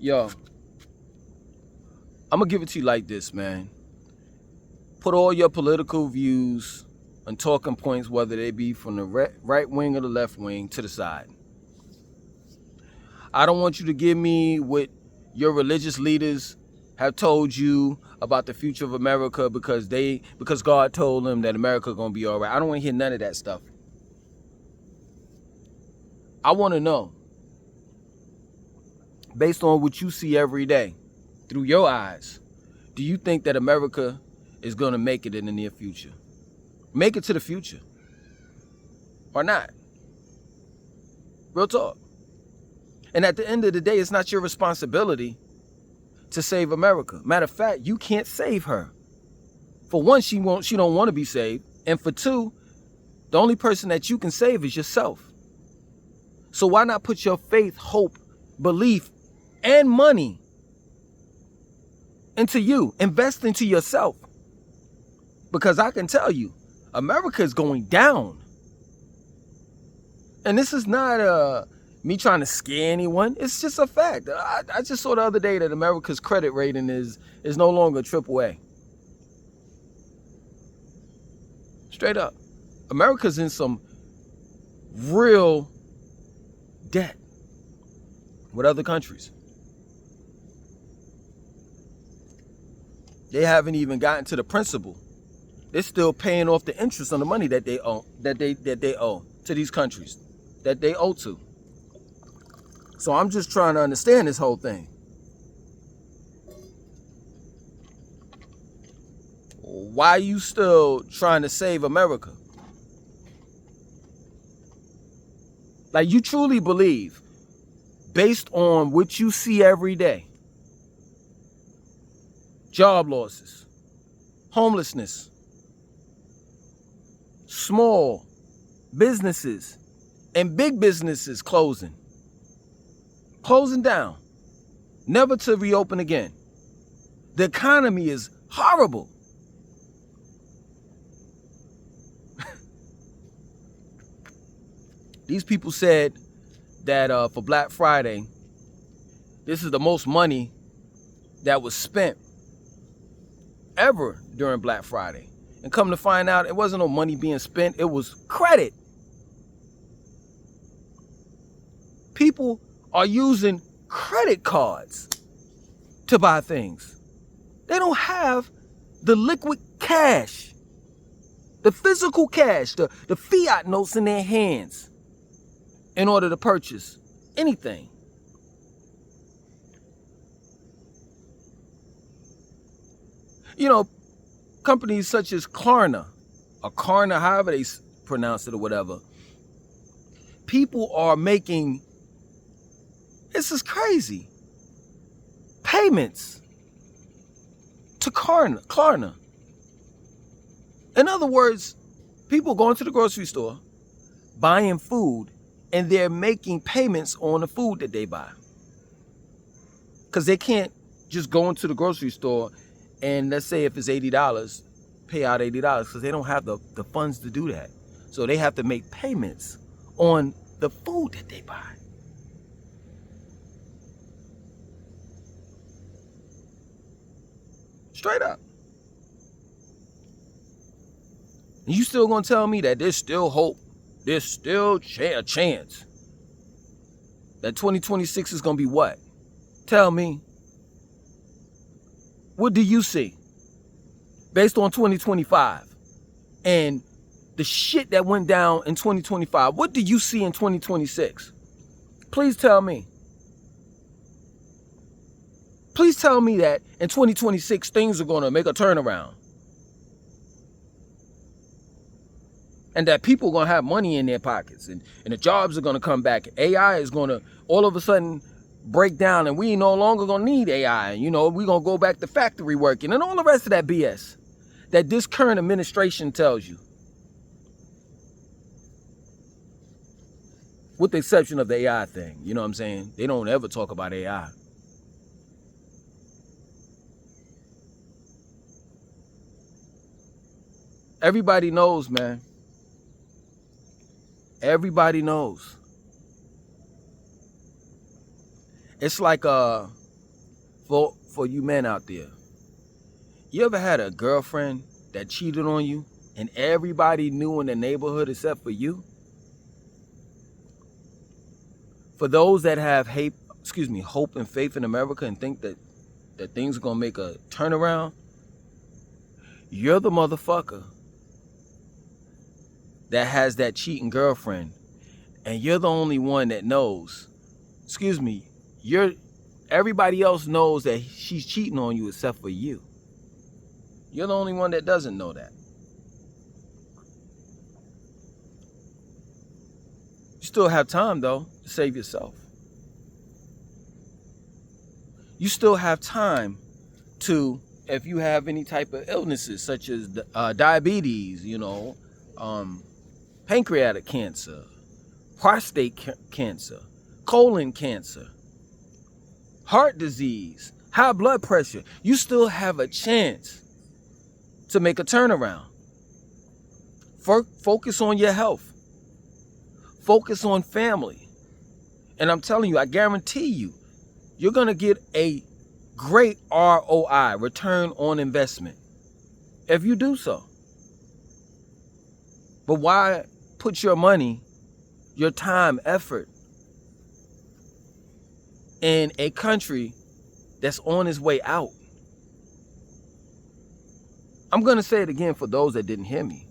Yo, I'm gonna give it to you like this, man. Put all your political views and talking points, whether they be from the right wing or the left wing, to the side. I don't want you to give me what your religious leaders have told you about the future of America because God told them that America gonna be all right. I don't want to hear none of that stuff. I want to know, based on what you see every day through your eyes, do you think that America is going to make it in the near future? Make it to the future or not? Real talk. And at the end of the day, it's not your responsibility to save America. Matter of fact, you can't save her. For one, she don't want to be saved. And for two, the only person that you can save is yourself. So why not put your faith, hope, belief, and money into you? Invest into yourself. Because I can tell you, America is going down. And this is not me trying to scare anyone. It's just a fact. I just saw the other day that America's credit rating is no longer AAA. Straight up. America's in some real debt with other countries. They haven't even gotten to the principal. They're still paying off the interest on the money that they owe, that they owe to these countries, that they owe to. So I'm just trying to understand this whole thing. Why are you still trying to save America? Like, you truly believe, based on what you see every day, job losses, homelessness, small businesses and big businesses closing down, never to reopen again. The economy is horrible. These people said that for Black Friday, this is the most money that was spent ever during Black Friday. And come to find out, it wasn't no money being spent, it was credit. People are using credit cards to buy things. They don't have the liquid cash, the physical cash, the fiat notes in their hands in order to purchase anything. You know, companies such as Klarna, or Klarna, however they pronounce it or whatever, people are making, this is crazy, payments to Klarna. In other words, people going to the grocery store, buying food, and they're making payments on the food that they buy. Because they can't just go into the grocery store and, let's say if it's $80, pay out $80, because they don't have the funds to do that. So they have to make payments on the food that they buy. Straight up. And you still gonna tell me that there's still hope, there's still a chance that 2026 is gonna be what? Tell me. What do you see based on 2025 and the shit that went down in 2025? What do you see in 2026? Please tell me. Please tell me that in 2026 things are going to make a turnaround. And that people are going to have money in their pockets and the jobs are going to come back. AI is going to all of a sudden break down and we no longer going to need AI. You know, we're going to go back to factory working and all the rest of that BS that this current administration tells you. With the exception of the AI thing. You know what I'm saying? They don't ever talk about AI. Everybody knows, man. Everybody knows. It's like for you men out there. You ever had a girlfriend that cheated on you and everybody knew in the neighborhood except for you? For those that have hope and faith in America and think that things are gonna make a turnaround, you're the motherfucker that has that cheating girlfriend, and you're the only one that knows. Everybody else knows that she's cheating on you except for you. You're the only one that doesn't know that. You still have time, though, to save yourself. You still have time to, if you have any type of illnesses such as diabetes, pancreatic cancer, prostate cancer, colon cancer, heart disease, high blood pressure, you still have a chance to make a turnaround. Focus on your health. Focus on family. And I'm telling you, I guarantee you, you're going to get a great ROI, return on investment, if you do so. But why put your money, your time, effort in a country that's on its way out? I'm going to say it again for those that didn't hear me.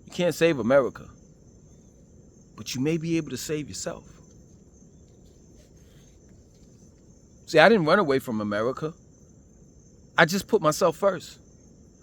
You can't save America, but you may be able to save yourself. See, I didn't run away from America. I just put myself first.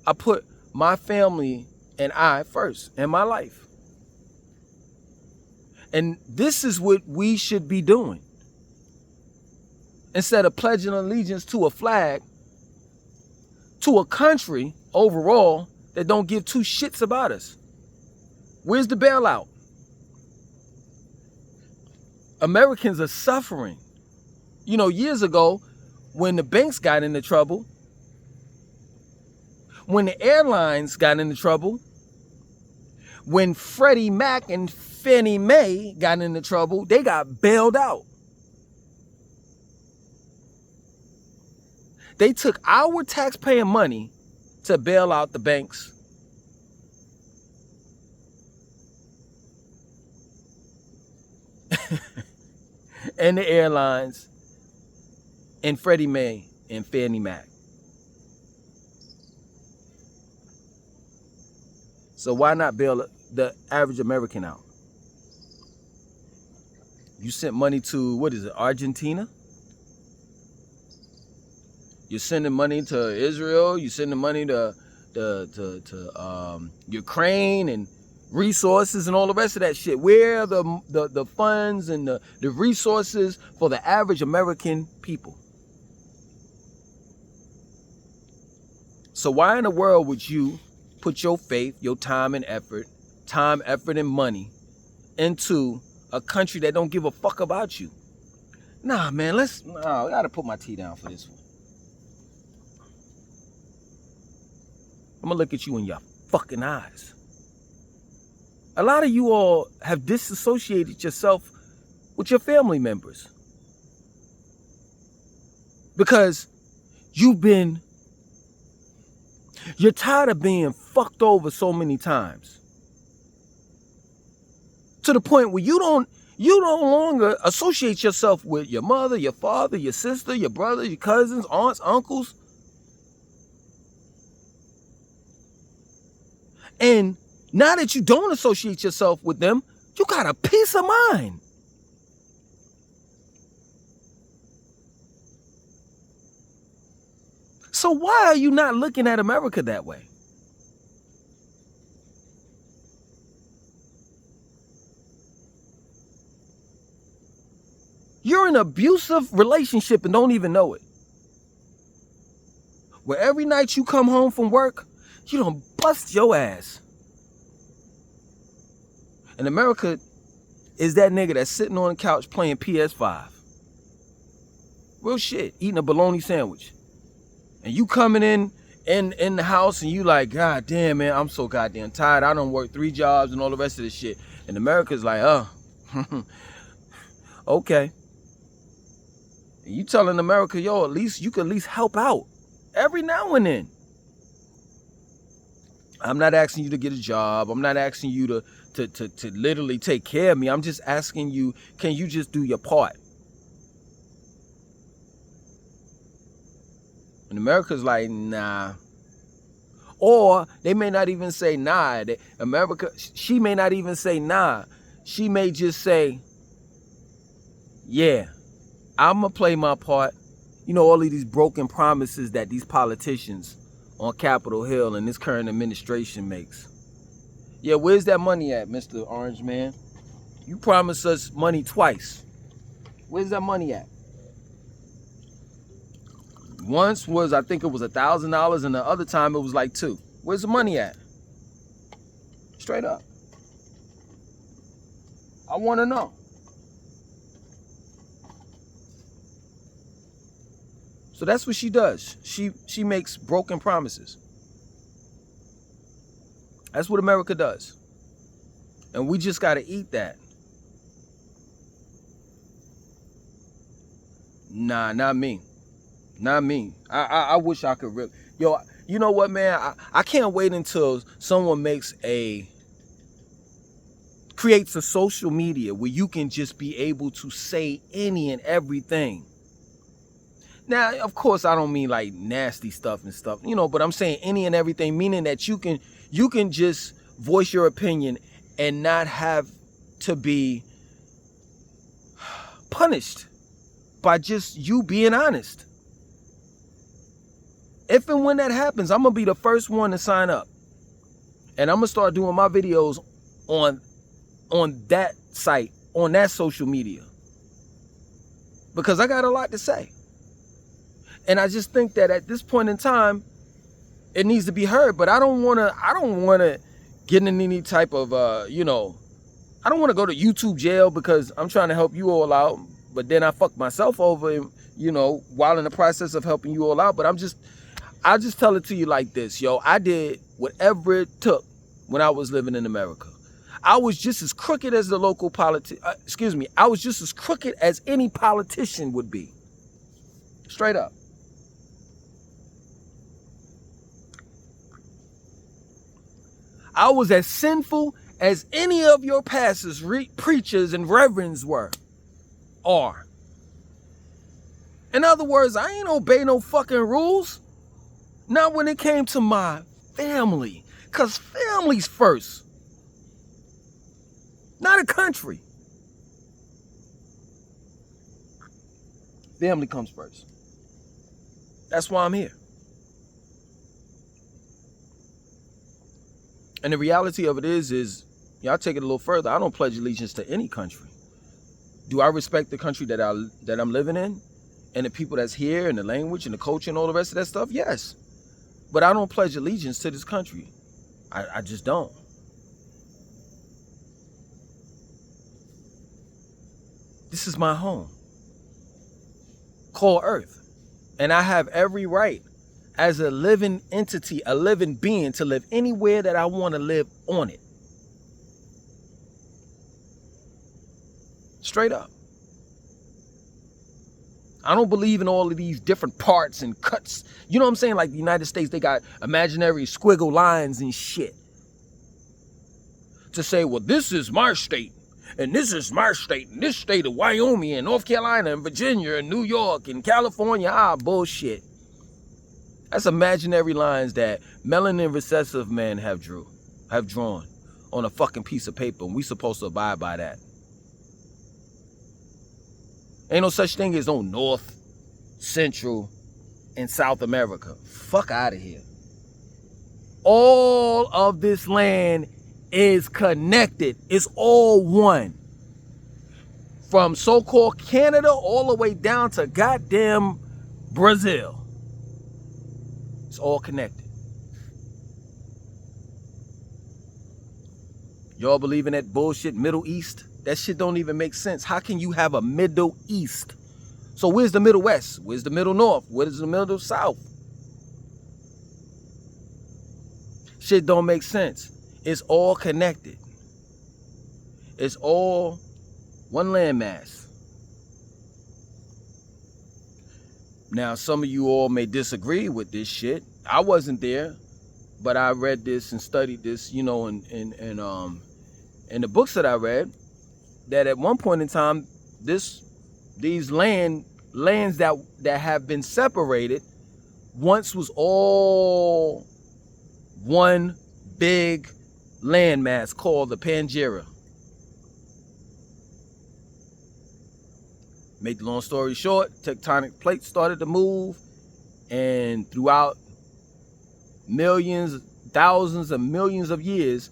I put my family and I first in my life. And this is what we should be doing. Instead of pledging allegiance to a flag, to a country overall that don't give two shits about us. Where's the bailout? Americans are suffering. Years ago, when the banks got into trouble, when the airlines got into trouble, when Freddie Mac and Fannie Mae got into trouble, they got bailed out. They took our taxpayer money to bail out the banks. And the airlines and Freddie Mae and Fannie Mac. So why not bail the average American out? You sent money to, Argentina? You're sending money to Israel. You're sending money to Ukraine and resources and all the rest of that shit. Where are the funds and the resources for the average American people? So why in the world would you put your faith, your time, effort, and money into a country that don't give a fuck about you? Nah, man, I gotta put my tea down for this one. I'm gonna look at you in your fucking eyes. A lot of you all have disassociated yourself with your family members because you're tired of being fucked over so many times, to the point where you no longer associate yourself with your mother, your father, your sister, your brother, your cousins, aunts, uncles. And now that you don't associate yourself with them, you got a peace of mind. So why are you not looking at America that way? You're in an abusive relationship and don't even know it. Where every night you come home from work, you don't bust your ass. And America is that nigga that's sitting on the couch playing PS5. Real shit, eating a bologna sandwich. And you coming in the house and you like, God damn, man, I'm so goddamn tired. I done worked 3 jobs and all the rest of this shit. And America's like, Okay. And you telling America, yo, at least you can at least help out every now and then. I'm not asking you to get a job. I'm not asking you to literally take care of me. I'm just asking you, can you just do your part? And America's like, nah. Or they may not even say nah. America, she may not even say nah. She may just say, yeah, I'm going to play my part. You know, all of these broken promises that these politicians on Capitol Hill and this current administration makes. Yeah, where's that money at, Mr. Orange Man? You promised us money twice. Where's that money at? Once was, I think it was $1,000, and the other time it was like $2,000. Where's the money at? Straight up. I want to know. So that's what she does. She makes broken promises. That's what America does. And we just got to eat that. Nah, not me. Not me. I wish I could really. Yo, you know what, man? I can't wait until someone creates a social media where you can just be able to say any and everything. Now, of course, I don't mean like nasty stuff and stuff, you know, but I'm saying any and everything, meaning that you can just voice your opinion and not have to be punished by just you being honest. If and when that happens, I'm going to be the first one to sign up. And I'm going to start doing my videos on that site, on that social media. Because I got a lot to say. And I just think that at this point in time, it needs to be heard. But I don't want to get in any type of, I don't want to go to YouTube jail because I'm trying to help you all out. But then I fuck myself over, while in the process of helping you all out. But I'll just tell it to you like this, yo. I did whatever it took when I was living in America. I was just as crooked as the local I was just as crooked as any politician would be. Straight up. I was as sinful as any of your pastors, preachers, and reverends are. In other words, I ain't obey no fucking rules. Not when it came to my family. Because family's first. Not a country. Family comes first. That's why I'm here. And the reality of it is y'all take it a little further. I don't pledge allegiance to any country. Do I respect the country that I'm living in? And the people that's here, and the language, and the culture, and all the rest of that stuff? Yes. But I don't pledge allegiance to this country. I just don't. This is my home, called Earth. And I have every right as a living entity, a living being, to live anywhere that I want to live on it. Straight up. I don't believe in all of these different parts and cuts. You know what I'm saying? Like the United States, they got imaginary squiggle lines and shit. To say, well, this is my state, and this is my state, and this state of Wyoming, and North Carolina, and Virginia, and New York, and California. Bullshit. That's imaginary lines that melanin recessive men have drawn on a fucking piece of paper, and we supposed to abide by that. Ain't no such thing as no North, Central, and South America. Fuck out of here. All of this land is connected. It's all one. From so-called Canada all the way down to goddamn Brazil. It's all connected. Y'all believe in that bullshit Middle East? That shit don't even make sense. How can you have a Middle East? So where's the Middle West? Where's the Middle North? Where's the Middle South? Shit don't make sense. It's all connected. It's all one landmass. Now, some of you all may disagree with this shit. I wasn't there, but I read this and studied this, you know, in the books that I read, that at one point in time, these lands that have been separated once was all one big landmass called the Pangaea. Make the long story short, tectonic plates started to move, and throughout millions, thousands of millions of years,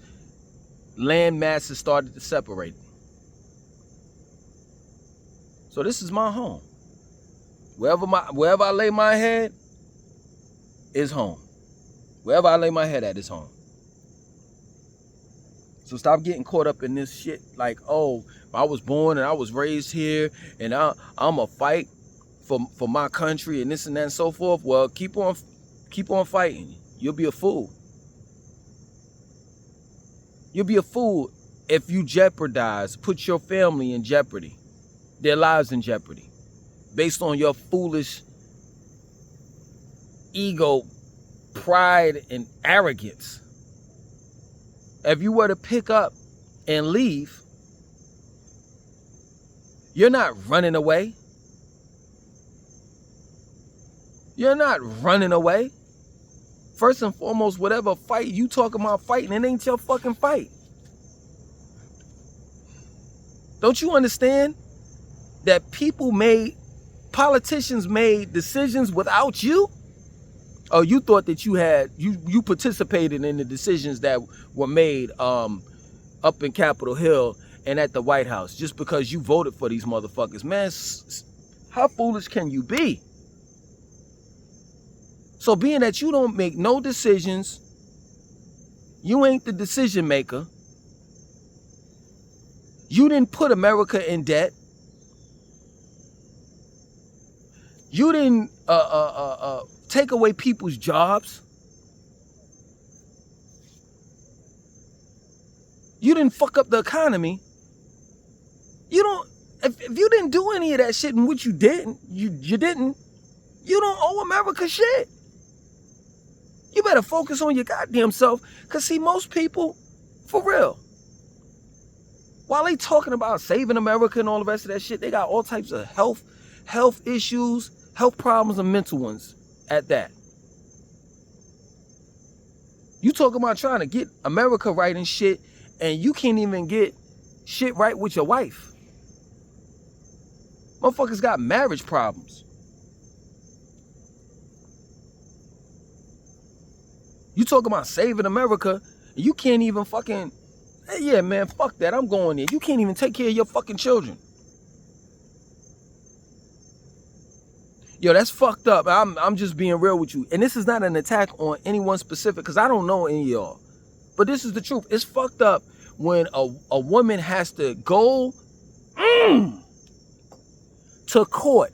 land masses started to separate. So this is my home. Wherever I lay my head is home. Wherever I lay my head at is home. So stop getting caught up in this shit like, oh, I was born and I was raised here and I'm a fight for my country and this and that and so forth. Well, keep on fighting. You'll be a fool. You'll be a fool if you put your family in jeopardy, their lives in jeopardy, based on your foolish ego, pride, and arrogance. If you were to pick up and leave, you're not running away. You're not running away. First and foremost, whatever fight you talking about fighting, it ain't your fucking fight. Don't you understand that politicians made decisions without you? Oh, you thought that you participated in the decisions that were made up in Capitol Hill and at the White House just because you voted for these motherfuckers. Man, how foolish can you be? So being that you don't make no decisions, you ain't the decision maker. You didn't put America in debt. You didn't take away people's jobs. You didn't fuck up the economy. You don't. If you didn't do any of that shit, and which you didn't, you don't owe America shit. You better focus on your goddamn self. Cause see, most people, for real, while they talking about saving America and all the rest of that shit, they got all types of health issues, health problems, and mental ones at that. You talking about trying to get America right and shit, and you can't even get shit right with your wife. Motherfuckers got marriage problems. You talking about saving America, and you can't even fucking, hey, yeah, man, fuck that, I'm going there. You can't even take care of your fucking children. Yo, that's fucked up. I'm just being real with you. And this is not an attack on anyone specific, because I don't know any of y'all. But this is the truth. It's fucked up when a woman has to go to court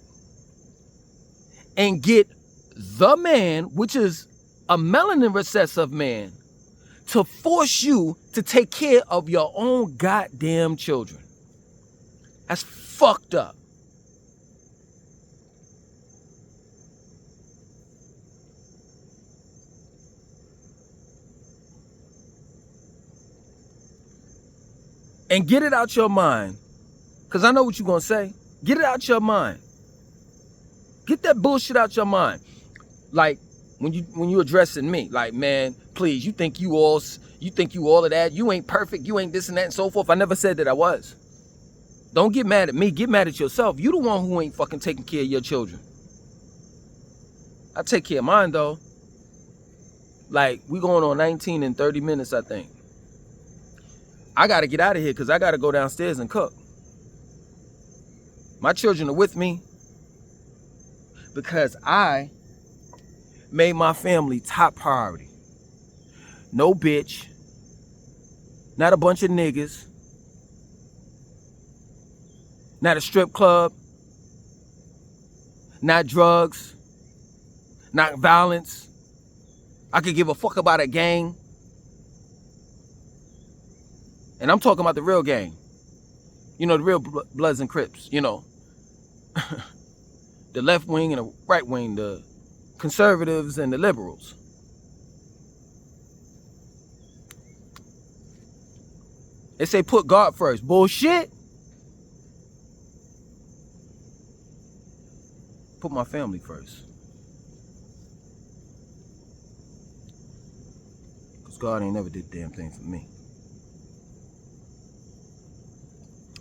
and get the man, which is a melanin recessive man, to force you to take care of your own goddamn children. That's fucked up. And get it out your mind. Because I know what you're going to say. Get it out your mind. Get that bullshit out your mind. Like, when you addressing me, like, man, please, you think you all of that. You ain't perfect. You ain't this and that and so forth. I never said that I was. Don't get mad at me. Get mad at yourself. You the one who ain't fucking taking care of your children. I take care of mine, though. Like, we going on 19 and 30 minutes, I think. I got to get out of here because I got to go downstairs and cook. My children are with me because I made my family top priority. No bitch. Not a bunch of niggas. Not a strip club. Not drugs. Not violence. I could give a fuck about a gang. And I'm talking about the real gang. You know, the real Bloods and Crips, you know. the left wing and the right wing, the conservatives and the liberals. They say put God first. Bullshit. Put my family first. Because God ain't never did a damn thing for me.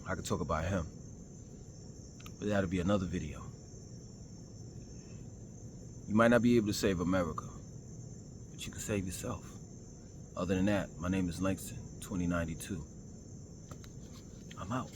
I could talk about him, but that'll be another video. You might not be able to save America, but you can save yourself. Other than that, my name is Langston 2092. I'm out.